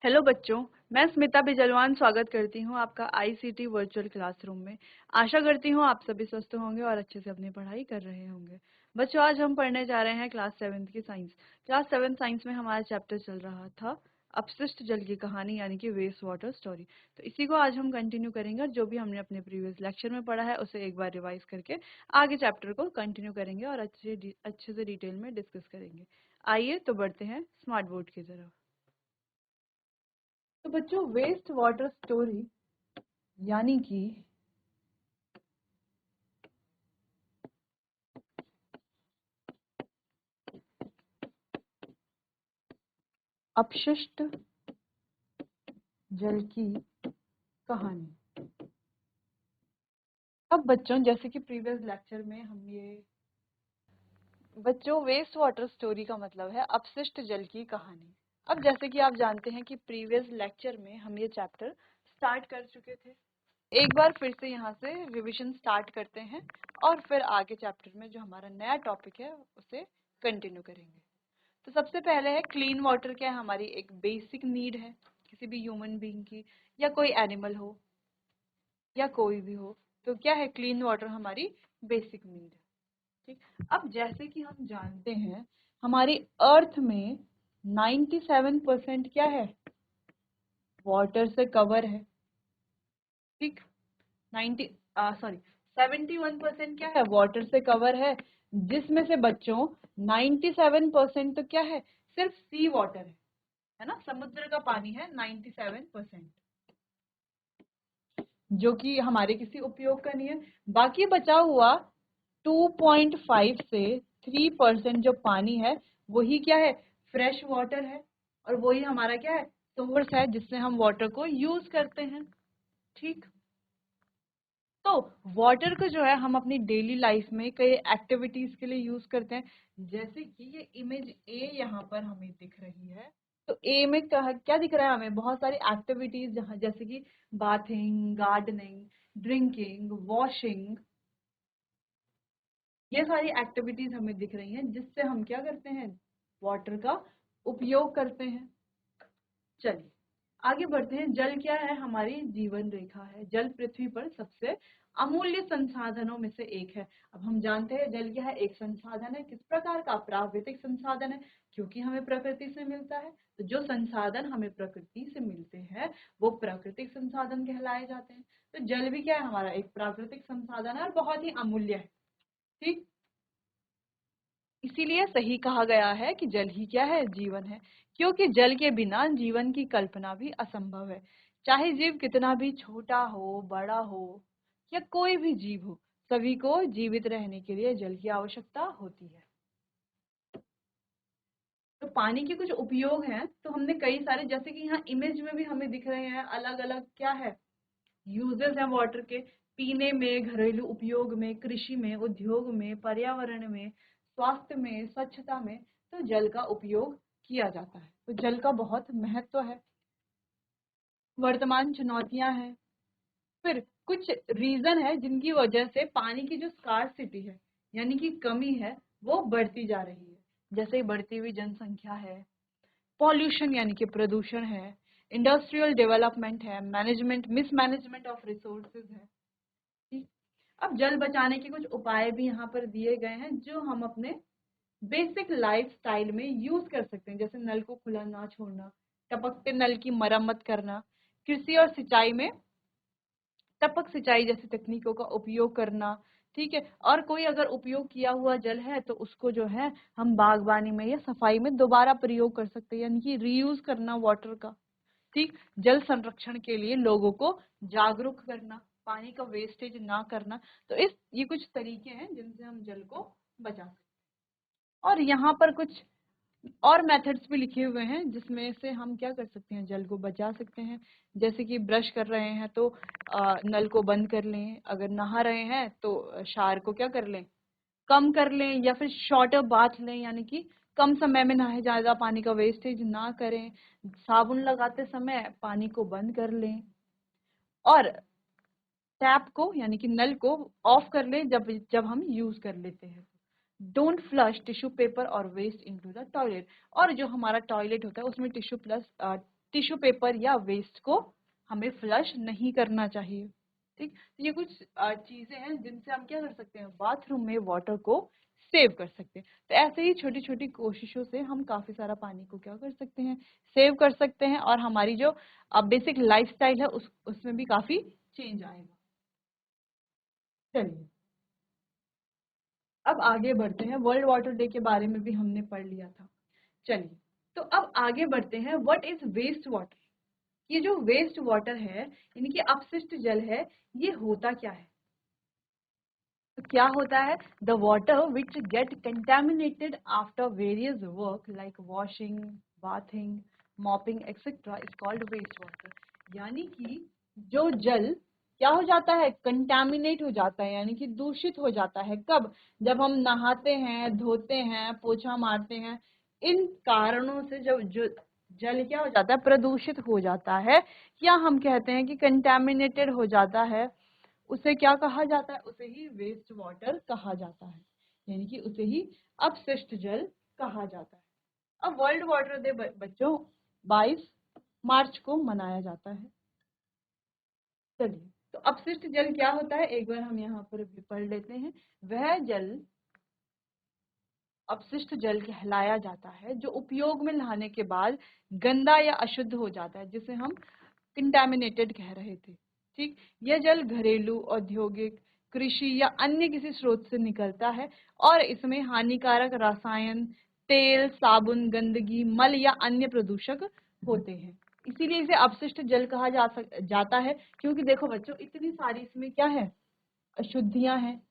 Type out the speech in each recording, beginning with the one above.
Hello बच्चों, मैं स्मिता बिजलवान स्वागत करती हूँ आपका आईसीटी वर्चुअल क्लासरूम में। आशा करती हूँ आप सभी स्वस्थ होंगे और अच्छे से अपनी पढ़ाई कर रहे होंगे। बच्चों, आज हम पढ़ने जा रहे हैं क्लास 7 की साइंस। क्लास 7 साइंस में हमारा चैप्टर चल रहा था अपशिष्ट जल की कहानी, यानी कि वेस्ट वाटर स्टोरी। तो इसी को आज हम कंटिन्यू करेंगे और जो भी हमने अपने प्रीवियस लेक्चर में पढ़ा है उसे एक बार रिवाइज करके आगे चैप्टर को कंटिन्यू करेंगे और अच्छे से डिटेल में डिस्कस करेंगे। आइए तो बढ़ते हैं स्मार्ट बोर्ड की तरफ। तो बच्चों, वेस्ट वाटर स्टोरी यानी कि अपशिष्ट जल की कहानी। अब बच्चों, जैसे कि प्रीवियस लेक्चर में हम ये वेस्ट वाटर स्टोरी का मतलब है अपशिष्ट जल की कहानी। अब जैसे कि आप जानते हैं कि प्रीवियस लेक्चर में हम ये चैप्टर स्टार्ट कर चुके थे। एक बार फिर से यहाँ से रिवीजन स्टार्ट करते हैं और फिर आगे चैप्टर में जो हमारा नया टॉपिक है उसे कंटिन्यू करेंगे। तो सबसे पहले है क्लीन वाटर। क्या है? हमारी एक बेसिक नीड है किसी भी ह्यूमन बीइंग की, या कोई एनिमल हो या कोई भी हो। तो क्या है? क्लीन वाटर हमारी बेसिक नीड है। ठीक। अब जैसे कि हम जानते हैं हमारी अर्थ में 97% क्या है? वाटर से कवर है। ठीक। 71% क्या है? वाटर से कवर है, जिसमें से बच्चों 97% तो क्या है? सिर्फ सी वाटर है ना, समुद्र का पानी है 97%, जो कि हमारे किसी उपयोग का नहीं है। बाकी बचा हुआ 2.5 से 3% जो पानी है वही क्या है? फ्रेश वाटर है, और वही हमारा क्या है? सोर्स है जिससे हम वाटर को यूज करते हैं। ठीक। तो वाटर को जो है हम अपनी डेली लाइफ में कई एक्टिविटीज के लिए यूज करते हैं। जैसे कि ये इमेज ए यहाँ पर हमें दिख रही है। तो ए में क्या दिख रहा है हमें? बहुत सारी एक्टिविटीज, जहाँ जैसे कि बाथिंग, गार्डनिंग, ड्रिंकिंग, वॉशिंग, ये सारी एक्टिविटीज हमें दिख रही हैं जिससे हम क्या करते हैं? वाटर का उपयोग करते हैं। चलिए आगे बढ़ते हैं। जल क्या है? हमारी जीवन रेखा है। जल पृथ्वी पर सबसे अमूल्य संसाधनों में से एक है। अब हम जानते हैं जल क्या है? एक संसाधन है। किस प्रकार का? प्राकृतिक संसाधन है, क्योंकि हमें प्रकृति से मिलता है। तो जो संसाधन हमें प्रकृति से मिलते हैं वो प्राकृतिक संसाधन कहलाए जाते हैं। तो जल भी क्या है? हमारा एक प्राकृतिक संसाधन है और बहुत ही अमूल्य है। ठीक। इसीलिए सही कहा गया है कि जल ही क्या है? जीवन है। क्योंकि जल के बिना जीवन की कल्पना भी असंभव है। चाहे जीव कितना भी छोटा हो, बड़ा हो, या कोई भी जीव हो, सभी को जीवित रहने के लिए जल की आवश्यकता होती है। तो पानी के कुछ उपयोग हैं, तो हमने कई सारे, जैसे कि यहाँ इमेज में भी हमें दिख रहे हैं, अलग अलग क्या है? यूजेस हैं वाटर के। पीने में, घरेलू उपयोग में, कृषि में, उद्योग में, पर्यावरण में, स्वास्थ्य में, स्वच्छता में, तो जल का उपयोग किया जाता है। तो जल का बहुत महत्व है। वर्तमान चुनौतियां हैं, फिर कुछ रीजन है जिनकी वजह से पानी की जो स्कार्सिटी है, यानी कि कमी है, वो बढ़ती जा रही है। जैसे बढ़ती हुई जनसंख्या है, पॉल्यूशन यानी कि प्रदूषण है, इंडस्ट्रियल डेवलपमेंट है, मैनेजमेंट मिसमैनेजमेंट ऑफ रिसोर्सेज है। ठीक। अब जल बचाने के कुछ उपाय भी यहाँ पर दिए गए हैं जो हम अपने बेसिक लाइफस्टाइल में यूज कर सकते हैं। जैसे नल को खुला ना छोड़ना, टपकते नल की मरम्मत करना, कृषि और सिंचाई में टपक सिंचाई जैसी तकनीकों का उपयोग करना। ठीक है। और कोई अगर उपयोग किया हुआ जल है तो उसको जो है हम बागवानी में या सफाई में दोबारा प्रयोग कर सकते हैं, यानी कि रीयूज करना वाटर का। ठीक। जल संरक्षण के लिए लोगों को जागरूक करना, पानी का वेस्टेज ना करना। तो ये कुछ तरीके हैं जिनसे हम जल को बचा सकते हैं। और यहाँ पर कुछ और मेथड्स भी लिखे हुए हैं जिसमें से हम क्या कर सकते हैं? जल को बचा सकते हैं। जैसे कि ब्रश कर रहे हैं तो नल को बंद कर लें, अगर नहा रहे हैं तो शावर को क्या कर लें? कम कर लें, या फिर शॉर्टर बाथ लें, यानी कि कम समय में नहाए, ज्यादा पानी का वेस्टेज ना करें। साबुन लगाते समय पानी को बंद कर लें, और टैप को यानी कि नल को ऑफ कर लें जब जब हम यूज कर लेते हैं। डोंट फ्लश टिश्यू पेपर और वेस्ट इनटू द टॉयलेट। और जो हमारा टॉयलेट होता है उसमें टिश्यू पेपर या वेस्ट को हमें फ्लश नहीं करना चाहिए। ठीक, तो ये कुछ चीजें हैं जिनसे हम क्या कर सकते हैं, बाथरूम में वाटर को सेव कर सकते हैं। तो ऐसे ही छोटी छोटी कोशिशों से हम काफी सारा पानी को क्या कर सकते हैं, सेव कर सकते हैं, और हमारी जो बेसिक लाइफस्टाइल है उसमें भी काफी चेंज आएगा। चलिए अब आगे बढ़ते हैं, वर्ल्ड वाटर डे के बारे में भी हमने पढ़ लिया था। चलिए तो अब आगे बढ़ते हैं, व्हाट इज वेस्ट वाटर। ये जो वेस्ट वाटर है यानी कि अपशिष्ट जल है, ये होता क्या है। तो क्या होता है, the water which get contaminated after various work like washing, bathing, mopping etcetera is called waste water. यानी कि जो जल क्या हो जाता है, कंटेमिनेट हो जाता है, यानी कि दूषित हो जाता है। कब, जब हम नहाते हैं, धोते हैं, पोछा मारते हैं, इन कारणों से जब जो जल क्या हो जाता है, प्रदूषित हो जाता है, या हम कहते हैं कि कंटेमिनेटेड हो जाता है, उसे क्या कहा जाता है, उसे ही वेस्ट वाटर कहा जाता है, यानी कि उसे ही अपशिष्ट जल कहा जाता है। अब वर्ल्ड वाटर डे बच्चों 22 मार्च को मनाया जाता है। चलिए तो अपशिष्ट जल क्या होता है, एक बार हम यहाँ पर भी पढ़ लेते हैं। वह जल अपशिष्ट जल कहलाया जाता है जो उपयोग में लाने के बाद गंदा या अशुद्ध हो जाता है, जिसे हम कंटामिनेटेड कह रहे थे। ठीक, यह जल घरेलू, औद्योगिक, कृषि या अन्य किसी स्रोत से निकलता है और इसमें हानिकारक रसायन, तेल, साबुन, गंदगी, मल या अन्य प्रदूषक होते हैं। इसीलिए इसे अपशिष्ट जल कहा जाता है, क्योंकि देखो बच्चों इतनी सारी इसमें क्या है, अशुद्धियां हैं,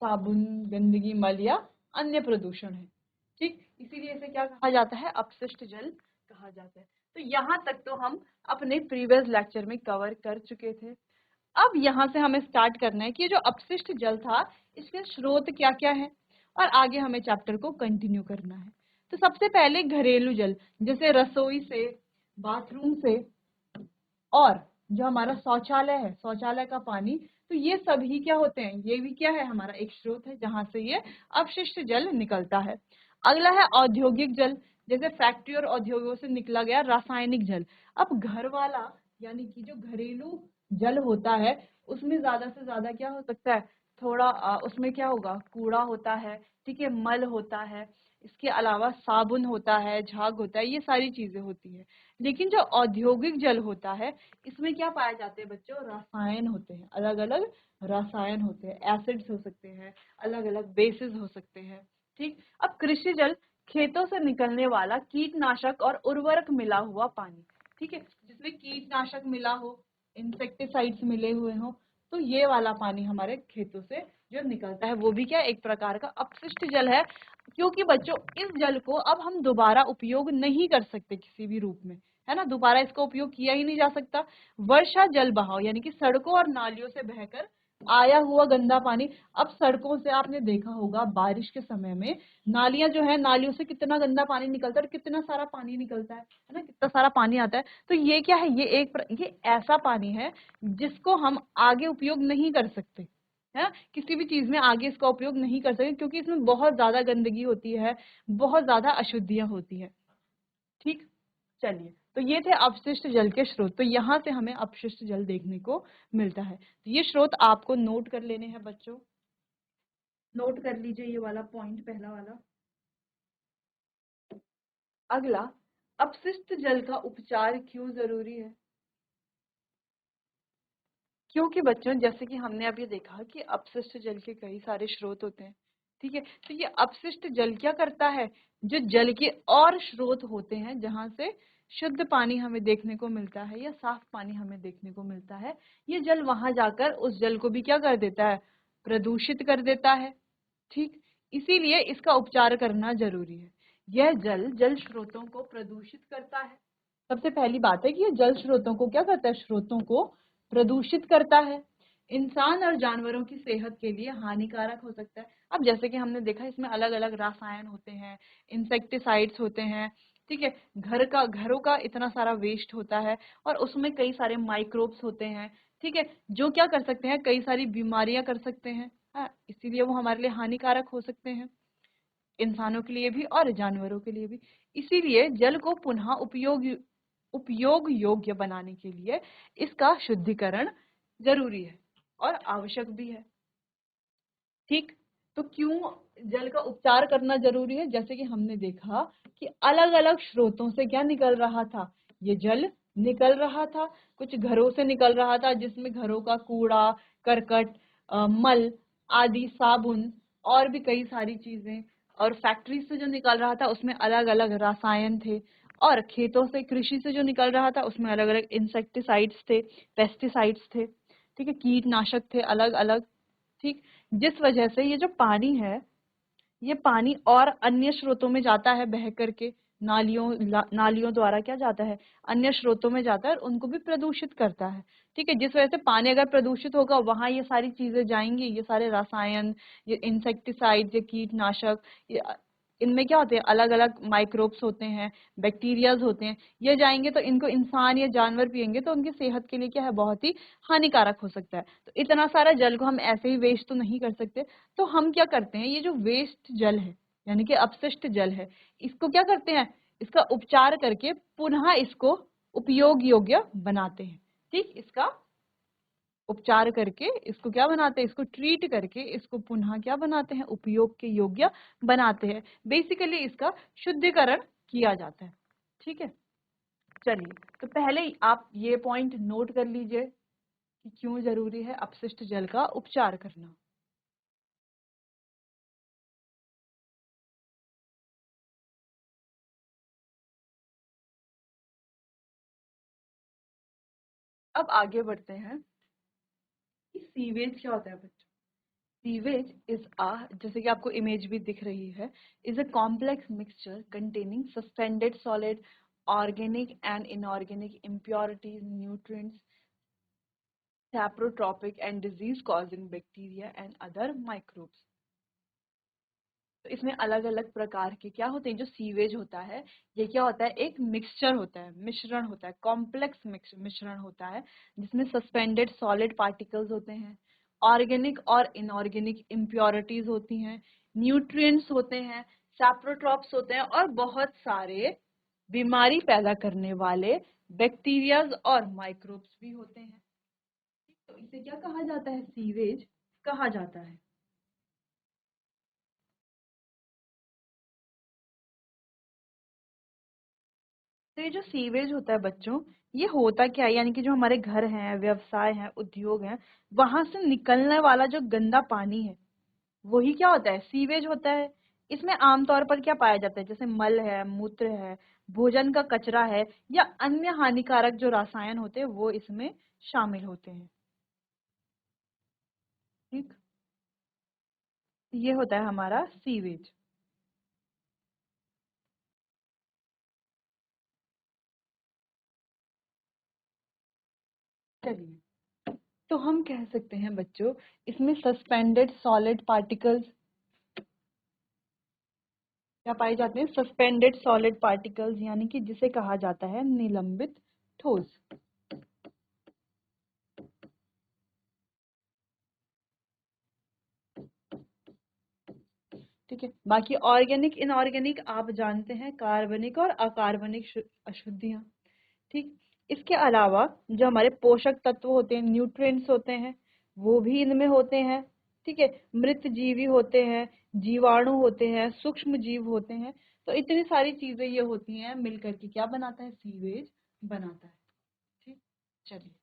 साबुन, गंदगी, मल या अन्य प्रदूषण है। ठीक, इसीलिए इसे क्या कहा जाता है, अपशिष्ट जल कहा जाता है। तो यहाँ तक तो हम अपने प्रीवियस लेक्चर में कवर कर चुके थे। अब यहाँ से हमें स्टार्ट करना है कि जो अपशिष्ट जल था इसके स्रोत क्या क्या है, और आगे हमें चैप्टर को कंटिन्यू करना है। तो सबसे पहले घरेलू जल, जैसे रसोई से, बाथरूम से, और जो हमारा शौचालय है, शौचालय का पानी, तो ये सभी क्या होते हैं, ये भी क्या है, हमारा एक स्रोत है जहां से ये अपशिष्ट जल निकलता है। अगला है औद्योगिक जल, जैसे फैक्ट्री और उद्योगों से निकला गया रासायनिक जल। अब घर वाला यानी कि जो घरेलू जल होता है उसमें ज्यादा से ज्यादा क्या हो सकता है, थोड़ा उसमें क्या होगा, कूड़ा होता है, ठीक है, मल होता है, इसके अलावा साबुन होता है, झाग होता है, ये सारी चीजें होती है। लेकिन जो औद्योगिक जल होता है इसमें क्या पाए जाते हैं बच्चों, रसायन होते हैं, अलग अलग रसायन होते हैं, एसिड्स हो सकते हैं, अलग अलग बेसिस हो सकते हैं। ठीक, अब कृषि जल, खेतों से निकलने वाला कीटनाशक और उर्वरक मिला हुआ पानी, ठीक है, जिसमें कीटनाशक मिला हो, इंसेक्टिसाइड्स मिले हुए हो, तो ये वाला पानी हमारे खेतों से जो निकलता है वो भी क्या एक प्रकार का अपशिष्ट जल है, क्योंकि बच्चों इस जल को अब हम दोबारा उपयोग नहीं कर सकते किसी भी रूप में, है ना, दोबारा इसका उपयोग किया ही नहीं जा सकता। वर्षा जल बहाव यानी कि सड़कों और नालियों से बहकर आया हुआ गंदा पानी। अब सड़कों से आपने देखा होगा बारिश के समय में नालियां जो है, नालियों से कितना गंदा पानी निकलता है और कितना सारा पानी निकलता है ना, कितना सारा पानी आता है। तो ये क्या है, ये ऐसा पानी है जिसको हम आगे उपयोग नहीं कर सकते, है ना, किसी भी चीज में आगे इसका उपयोग नहीं कर सकते, क्योंकि इसमें बहुत ज्यादा गंदगी होती है, बहुत ज्यादा अशुद्धियां होती है। ठीक, चलिए तो ये थे अपशिष्ट जल के स्रोत। तो यहाँ से हमें अपशिष्ट जल देखने को मिलता है। तो ये स्रोत आपको नोट कर लेने हैं बच्चों, नोट कर लीजिए ये वाला पॉइंट, पहला वाला। अगला, अपशिष्ट जल का उपचार क्यों जरूरी है। क्योंकि बच्चों जैसे कि हमने अभी देखा कि अपशिष्ट जल के कई सारे स्रोत होते हैं, ठीक है, तो ये अपशिष्ट जल क्या करता है, जो जल के और स्रोत होते हैं जहां से शुद्ध पानी हमें देखने को मिलता है या साफ पानी हमें देखने को मिलता है, ये जल वहां जाकर उस जल को भी क्या कर देता है, प्रदूषित कर देता है। ठीक, इसीलिए इसका उपचार करना जरूरी है। यह जल जल स्रोतों को प्रदूषित करता है। सबसे पहली बात है कि ये जल स्रोतों को क्या करता है, स्रोतों को प्रदूषित करता है, इंसान और जानवरों की सेहत के लिए हानिकारक हो सकता है। अब जैसे कि हमने देखा इसमें अलग अलग रसायन होते हैं, इंसेक्टिसाइड्स होते हैं, ठीक है, घरों का इतना सारा वेस्ट होता है और उसमें कई सारे माइक्रोब्स होते हैं, ठीक है, जो क्या कर सकते हैं, कई सारी बीमारियां कर सकते हैं, हाँ, इसीलिए वो हमारे लिए हानिकारक हो सकते हैं। इंसानों के लिए भी और जानवरों के लिए भी। इसीलिए जल को पुनः उपयोग योग्य बनाने के लिए इसका शुद्धिकरण जरूरी है और आवश्यक भी है। ठीक, तो क्यों जल का उपचार करना जरूरी है? जैसे कि हमने देखा कि अलग अलग स्रोतों से क्या निकल रहा था, ये जल निकल रहा था। कुछ घरों से निकल रहा था जिसमें घरों का कूड़ा करकट, मल आदि, साबुन और भी कई सारी चीजें, और फैक्ट्री से जो निकल रहा था उसमें अलग अलग रसायन थे, और खेतों से कृषि से जो निकल रहा था उसमें अलग अलग इंसेक्टिसाइड्स थे, पेस्टिसाइड्स थे, ठीक है, कीटनाशक थे अलग अलग। ठीक, जिस वजह से ये जो पानी है, ये पानी और अन्य स्रोतों में जाता है बह करके, नालियों द्वारा क्या जाता है, अन्य स्रोतों में जाता है और उनको भी प्रदूषित करता है। ठीक है, जिस वजह से पानी अगर प्रदूषित होगा वहां ये सारी चीजें जाएंगी, ये सारे रसायन, ये इंसेक्टिसाइड, ये कीटनाशक, ये इनमें क्या होते हैं, अलग अलग माइक्रोब्स होते हैं, बैक्टीरियाज होते हैं, ये जाएंगे तो इनको इंसान या जानवर पिएंगे तो उनकी सेहत के लिए क्या है, बहुत ही हानिकारक हो सकता है। तो इतना सारा जल को हम ऐसे ही वेस्ट तो नहीं कर सकते। तो हम क्या करते हैं, ये जो वेस्ट जल है यानी कि अपशिष्ट जल है, इसको क्या करते हैं, इसका उपचार करके पुनः इसको उपयोग योग्य बनाते हैं। ठीक, इसका उपचार करके इसको क्या बनाते हैं, इसको ट्रीट करके इसको पुनः क्या बनाते हैं, उपयोग के योग्य बनाते हैं। बेसिकली इसका शुद्धिकरण किया जाता है। ठीक है, चलिए, तो पहले आप ये पॉइंट नोट कर लीजिए कि क्यों जरूरी है अपशिष्ट जल का उपचार करना। अब आगे बढ़ते हैं कि सीवेज क्या होता है बच्चों। सीवेज इज अ, जैसे कि आपको इमेज भी दिख रही है, is a complex mixture containing suspended solid organic and inorganic impurities, nutrients, saprotropic and disease causing bacteria and other microbes। तो इसमें अलग अलग प्रकार के क्या होते हैं, जो सीवेज होता है ये क्या होता है, एक मिक्सचर होता है, मिश्रण होता है, कॉम्प्लेक्स मिश्रण होता है, जिसमें सस्पेंडेड सॉलिड पार्टिकल्स होते हैं, ऑर्गेनिक और इनऑर्गेनिक इम्प्योरिटीज होती हैं, न्यूट्रिएंट्स होते हैं, सैप्रोट्रॉप्स होते हैं, और बहुत सारे बीमारी पैदा करने वाले बैक्टीरियाज और माइक्रोब्स भी होते हैं। तो इसे क्या कहा जाता है, सीवेज कहा जाता है। तो ये जो सीवेज होता है बच्चों, ये होता क्या है, यानी कि जो हमारे घर हैं, व्यवसाय हैं, उद्योग हैं, वहां से निकलने वाला जो गंदा पानी है वही क्या होता है, सीवेज होता है। इसमें आमतौर पर क्या पाया जाता है, जैसे मल है, मूत्र है, भोजन का कचरा है, या अन्य हानिकारक जो रसायन होते हैं वो इसमें शामिल होते हैं। ठीक, ये होता है हमारा सीवेज। चलिए, तो हम कह सकते हैं बच्चों, इसमें सस्पेंडेड सॉलिड पार्टिकल्स क्या पाए जाते हैं, सस्पेंडेड सॉलिड पार्टिकल्स, यानी कि जिसे कहा जाता है निलंबित ठोस। ठीक है, बाकी ऑर्गेनिक इनऑर्गेनिक आप जानते हैं, कार्बनिक और अकार्बनिक अशुद्धियां। ठीक, इसके अलावा जो हमारे पोषक तत्व होते हैं, न्यूट्रिएंट्स होते हैं, वो भी इनमें होते हैं। ठीक है, मृत जीवी होते हैं, जीवाणु होते हैं, सूक्ष्म जीव होते हैं। तो इतनी सारी चीजें ये होती हैं, मिलकर के क्या बनाता है, सीवेज बनाता है। ठीक, चलिए,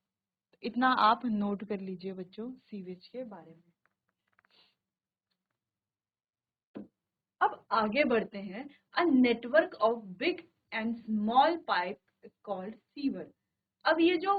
इतना आप नोट कर लीजिए बच्चों सीवेज के बारे में। अब आगे बढ़ते हैं। A network of big and small pipe called sewer. अब ये जो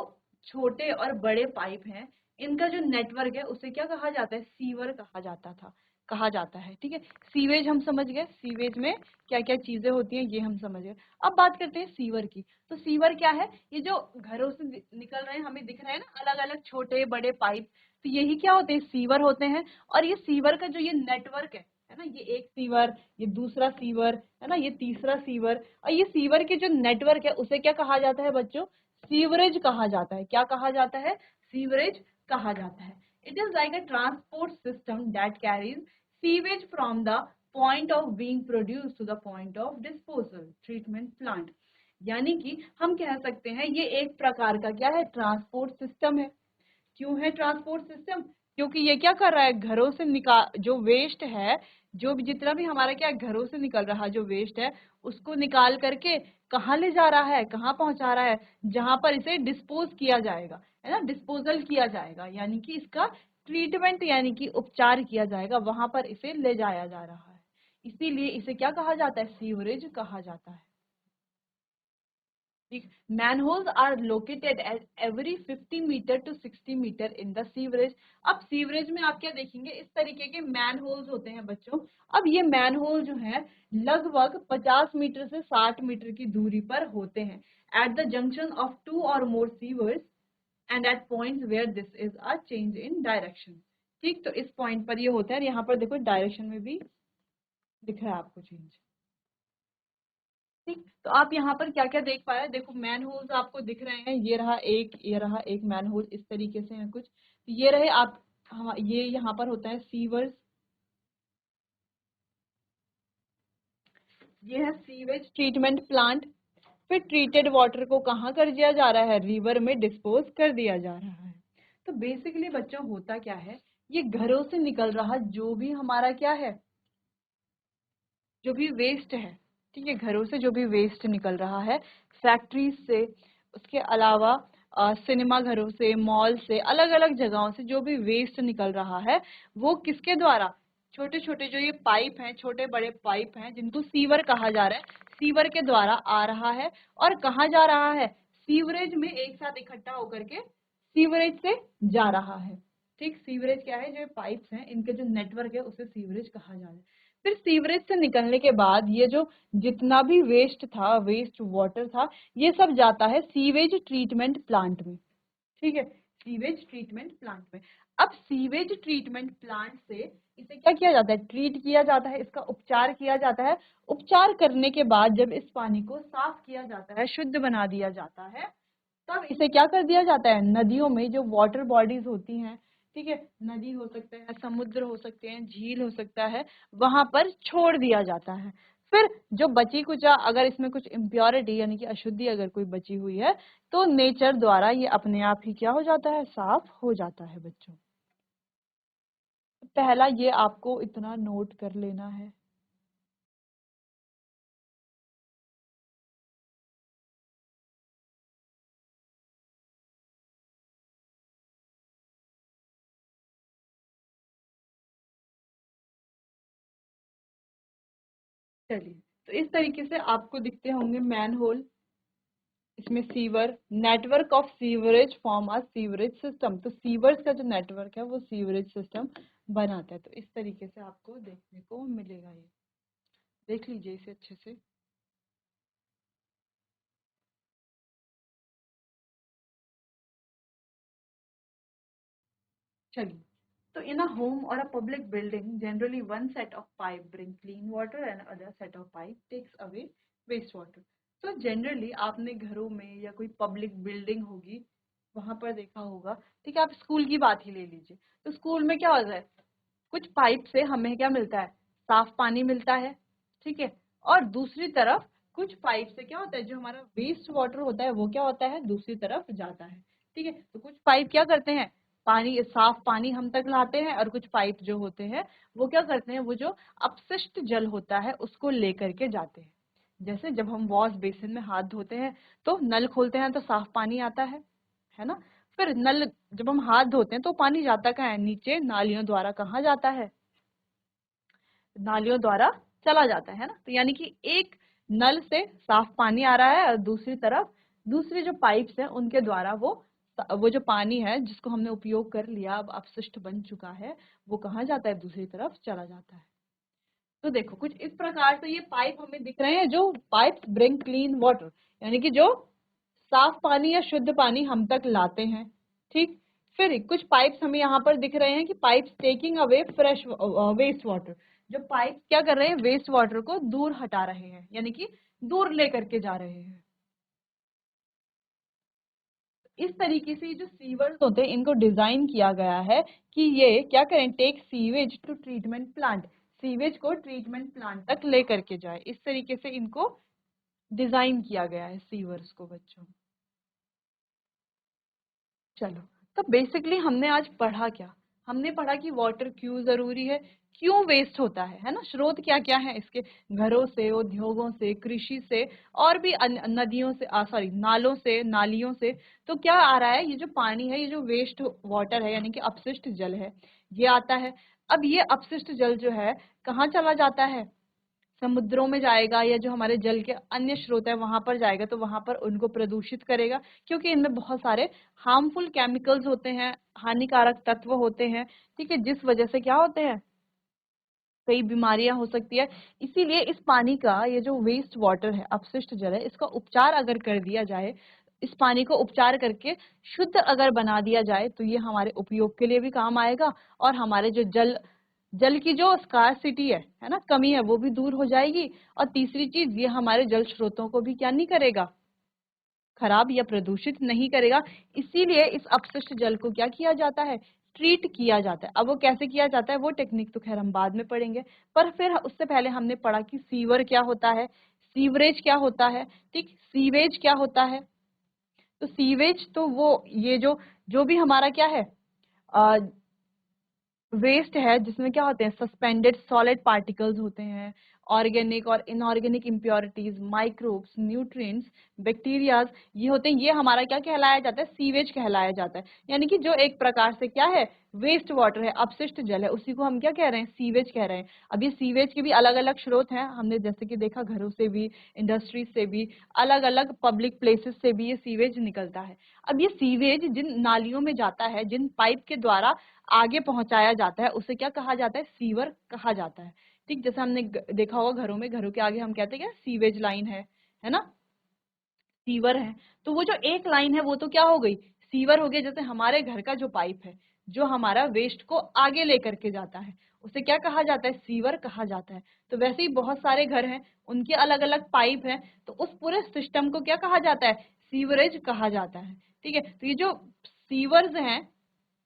छोटे और बड़े पाइप हैं, इनका जो नेटवर्क है उसे क्या कहा जाता है, सीवर कहा जाता था, कहा जाता है। ठीक है, सीवेज हम समझ गए, सीवेज में क्या क्या चीजें होती हैं ये हम समझ गए। अब बात करते हैं सीवर की। तो सीवर क्या है, ये जो घरों से निकल रहे हैं, हमें दिख रहे हैं ना अलग अलग छोटे बड़े पाइप, तो यही क्या होते हैं, सीवर होते हैं। और ये सीवर का जो ये नेटवर्क है ना, ये एक सीवर, ये दूसरा सीवर है ना, ये तीसरा सीवर, और ये सीवर के जो नेटवर्क है उसे क्या कहा जाता है बच्चों, सीवरेज कहा जाता है। क्या कहा जाता है, सीवरेज कहा जाता है। It is like a transport system that carries sewage from the point of being produce to the point of disposal treatment plant. यानी कि हम कह सकते हैं ये एक प्रकार का क्या है, ट्रांसपोर्ट सिस्टम है। क्यों है ट्रांसपोर्ट सिस्टम? क्योंकि ये क्या कर रहा है, घरों से निकाल जो वेस्ट है, जो भी जितना भी हमारा क्या घरों से निकल रहा जो वेस्ट है, उसको निकाल करके कहाँ ले जा रहा है, कहाँ पहुंचा रहा है, जहां पर इसे डिस्पोज किया जाएगा, है ना, डिस्पोजल किया जाएगा, यानी कि इसका ट्रीटमेंट यानी कि उपचार किया जाएगा, वहां पर इसे ले जाया जा रहा है। इसीलिए इसे क्या कहा जाता है, सीवरेज कहा जाता है। Manholes are located at every 50 metre to 60 metre in the sewerage। अब सीवरेज में आप क्या देखेंगे, इस तरीके के मैनहोल्स होते हैं बच्चों। अब ये मैनहोल जो है लगभग 50 मीटर से 60 मीटर की दूरी पर होते हैं at the junction of 2 or more sewers and at points where this is a change in direction। ठीक, तो इस पॉइंट पर ये होता है, यहाँ पर देखो डायरेक्शन में भी दिख रहा है आपको चेंज। ठीक, तो आप यहाँ पर क्या क्या देख पा रहे हैं, देखो मैन होल्स आपको दिख रहे हैं, ये रहा एक मैन होल, इस तरीके से है कुछ, तो ये रहे आप, हाँ ये यहाँ पर होता है सीवर्स, ये है सीवेज ट्रीटमेंट प्लांट। फिर ट्रीटेड वाटर को कहाँ कर दिया जा रहा है, रिवर में डिस्पोज कर दिया जा रहा है। तो बेसिकली बच्चों होता क्या है, ये घरों से निकल रहा जो भी हमारा क्या है, जो भी वेस्ट है, ठीक है, घरों से जो भी वेस्ट निकल रहा है, फैक्ट्रीज से, उसके अलावा सिनेमा घरों से, मॉल से, अलग अलग जगहों से जो भी वेस्ट निकल रहा है, वो किसके द्वारा, छोटे छोटे जो ये पाइप हैं, छोटे बड़े पाइप हैं, जिनको सीवर कहा जा रहा है, सीवर के द्वारा आ रहा है। और कहाँ जा रहा है, सीवरेज में एक साथ इकट्ठा होकर के सीवरेज से जा रहा है। ठीक, सीवरेज क्या है, जो पाइप्स हैं इनके जो नेटवर्क है उसे सीवरेज कहा जा रहा है। फिर सीवरेज से निकलने के बाद ये जो जितना भी वेस्ट था, वेस्ट वाटर था, ये सब जाता है सीवेज ट्रीटमेंट प्लांट में। ठीक है, सीवेज ट्रीटमेंट प्लांट में। अब सीवेज ट्रीटमेंट प्लांट से इसे क्या किया जाता है, ट्रीट किया जाता है, इसका उपचार किया जाता है। उपचार करने के बाद जब इस पानी को साफ किया जाता है, शुद्ध बना दिया जाता है, तब इसे क्या कर दिया जाता है, नदियों में जो वाटर बॉडीज होती हैं, ठीक है, नदी हो सकते हैं, समुद्र हो सकते हैं, झील हो सकता है, वहां पर छोड़ दिया जाता है। फिर जो बची कुछ अगर इसमें कुछ इम्प्योरिटी यानी कि अशुद्धि अगर कोई बची हुई है, तो नेचर द्वारा ये अपने आप ही क्या हो जाता है, साफ हो जाता है बच्चों। पहला ये आपको इतना नोट कर लेना है। चलिए, तो इस तरीके से आपको दिखते होंगे मैन होल, इसमें sewer, network of sewerage form a sewerage system. तो सीवर्स का जो नेटवर्क है वो सीवरेज सिस्टम बनाता है। तो इस तरीके से आपको देखने को मिलेगा, ये देख लीजिए इसे अच्छे से। चलिए, तो in a home or a public building, generally one set of pipe bring clean water and other set of pipe takes away waste water। तो जनरली आपने घरों में या कोई पब्लिक बिल्डिंग होगी वहां पर देखा होगा, ठीक है, आप स्कूल की बात ही ले लीजिए, तो स्कूल में क्या होता है, कुछ पाइप से हमें क्या मिलता है, साफ पानी मिलता है, ठीक है, और दूसरी तरफ कुछ पाइप से क्या होता है, जो हमारा वेस्ट वाटर होता है वो क्या होता है, दूसरी तरफ जाता है। ठीक है, तो कुछ पाइप क्या करते हैं, पानी, साफ पानी हम तक लाते हैं, और कुछ पाइप जो होते हैं वो क्या करते हैं, वो जो अपशिष्ट जल होता है उसको लेकर के जाते हैं। जैसे जब हम वॉश बेसिन में हाथ धोते हैं तो नल खोलते हैं तो साफ पानी आता है ना, फिर नल, जब हम हाथ धोते हैं तो पानी जाता कहाँ है, नीचे नालियों द्वारा कहाँ जाता है, नालियों द्वारा चला जाता है ना। तो यानी कि एक नल से साफ पानी आ रहा है और दूसरी तरफ दूसरे जो पाइप्स हैं उनके द्वारा वो जो पानी है जिसको हमने उपयोग कर लिया, अब अपशिष्ट बन चुका है, वो कहाँ जाता है, दूसरी तरफ चला जाता है। तो देखो कुछ इस प्रकार से ये पाइप हमें दिख रहे हैं, जो पाइप्स ब्रिंग क्लीन वाटर, यानी कि जो साफ पानी या शुद्ध पानी हम तक लाते हैं। ठीक, फिर कुछ पाइप्स हमें यहाँ पर दिख रहे हैं कि pipes taking away fresh waste water, जो पाइप्स क्या कर रहे हैं, वेस्ट वाटर को दूर हटा रहे हैं, यानी कि दूर लेकर के जा रहे हैं। इस तरीके से जो सीवर्स होते हैं इनको डिजाइन किया गया है कि ये क्या करें, take sewage to treatment plant, sewage को ट्रीटमेंट प्लांट तक ले करके जाए। इस तरीके से इनको डिजाइन किया गया है सीवर्स को बच्चों। चलो, तो बेसिकली हमने आज पढ़ा क्या? हमने पढ़ा कि वाटर क्यों जरूरी है, क्यों वेस्ट होता है ना, स्रोत क्या क्या है इसके, घरों से, उद्योगों से, कृषि से, और भी नदियों से, सॉरी नालों से, नालियों से। तो क्या आ रहा है, ये जो पानी है, ये जो वेस्ट वाटर है यानी कि अपशिष्ट जल है, ये आता है। अब ये अपशिष्ट जल जो है कहाँ चला जाता है? समुद्रों में जाएगा, या जो हमारे जल के अन्य स्रोत है वहां पर जाएगा, तो वहां पर उनको प्रदूषित करेगा, क्योंकि इनमें बहुत सारे हार्मफुल केमिकल्स होते हैं, हानिकारक तत्व होते हैं, ठीक है, जिस वजह से क्या होते हैं, कई बीमारियां हो सकती है। इसीलिए इस पानी का, ये जो वेस्ट वाटर है, अपशिष्ट जल है, इसका उपचार अगर कर दिया जाए, इस पानी को उपचार करके शुद्ध अगर बना दिया जाए, तो ये हमारे उपयोग के लिए भी काम आएगा, और हमारे जो जल जल की जो स्कार्सिटी है ना, कमी है, वो भी दूर हो जाएगी। और तीसरी चीज, ये हमारे जल स्रोतों को भी क्या नहीं करेगा, खराब या प्रदूषित नहीं करेगा। इसीलिए इस अपशिष्ट जल को क्या किया जाता है, ट्रीट किया जाता है। अब वो कैसे किया जाता है, वो टेक्निक तो खैर हम बाद में पढ़ेंगे, पर फिर उससे पहले हमने पढ़ा कि सीवर क्या होता है, सीवरेज क्या होता है, ठीक, सीवेज क्या होता है। तो सीवेज तो वो ये जो जो भी हमारा क्या है, वेस्ट है, जिसमें क्या होते हैं, सस्पेंडेड सॉलिड पार्टिकल्स होते हैं, ऑर्गेनिक और inorganic impurities, microbes, nutrients, bacterias, ये होते हैं, ये हमारा क्या कहलाया जाता है, सीवेज कहलाया जाता है। यानी कि जो एक प्रकार से क्या है, वेस्ट वाटर है, अपशिष्ट जल है, उसी को हम क्या कह रहे हैं, सीवेज कह रहे हैं। अब ये सीवेज के भी अलग अलग स्रोत हैं, हमने जैसे कि देखा, घरों से भी, इंडस्ट्रीज से भी, अलग अलग पब्लिक प्लेसेस से भी ये सीवेज निकलता है। अब ये सीवेज जिन नालियों में जाता है, जिन पाइप के द्वारा आगे पहुंचाया जाता है, उसे क्या कहा जाता है, सीवर कहा जाता है। ठीक, जैसे हमने देखा होगा घरों में, घरों के आगे हम कहते हैं क्या, सीवेज लाइन है ना, सीवर है। तो वो जो एक लाइन है वो तो क्या हो गई, सीवर हो गया। जैसे हमारे घर का जो पाइप है, जो हमारा वेस्ट को आगे लेकर के जाता है, उसे क्या कहा जाता है, सीवर कहा जाता है। तो वैसे ही बहुत सारे घर हैं, उनके अलग अलग पाइप हैं, तो उस पूरे सिस्टम को क्या कहा जाता है, सीवरेज कहा जाता है। ठीक है, तो ये जो सीवर्स हैं,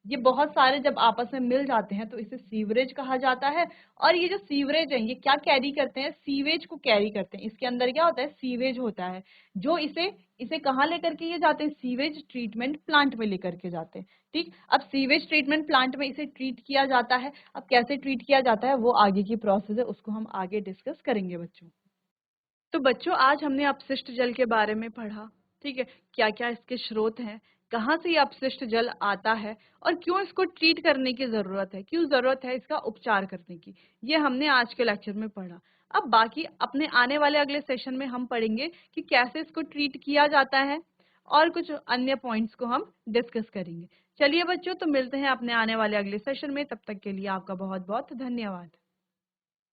ये बहुत सारे जब आपस में मिल जाते हैं, तो इसे सीवरेज कहा जाता है। और ये जो सीवरेज है, ये क्या कैरी करते हैं, सीवेज को कैरी करते हैं। इसके अंदर क्या होता है, सीवेज होता है, जो इसे इसे कहाँ लेकर के ये जाते हैं, सीवेज ट्रीटमेंट प्लांट में लेकर के जाते हैं। ठीक, अब सीवेज ट्रीटमेंट प्लांट में इसे ट्रीट किया जाता है। अब कैसे ट्रीट किया जाता है, वो आगे की प्रोसेस है, उसको हम आगे डिस्कस करेंगे बच्चों। तो बच्चों, आज हमने अपशिष्ट जल के बारे में पढ़ा, ठीक है, क्या क्या इसके स्रोत हैं, कहाँ से ये अपशिष्ट जल आता है, और क्यों इसको ट्रीट करने की जरूरत है, क्यों जरूरत है इसका उपचार करने की, ये हमने आज के लेक्चर में पढ़ा। अब बाकी अपने आने वाले अगले सेशन में हम पढ़ेंगे कि कैसे इसको ट्रीट किया जाता है, और कुछ अन्य पॉइंट्स को हम डिस्कस करेंगे। चलिए बच्चों, तो मिलते हैं अपने आने वाले अगले सेशन में, तब तक के लिए आपका बहुत बहुत धन्यवाद।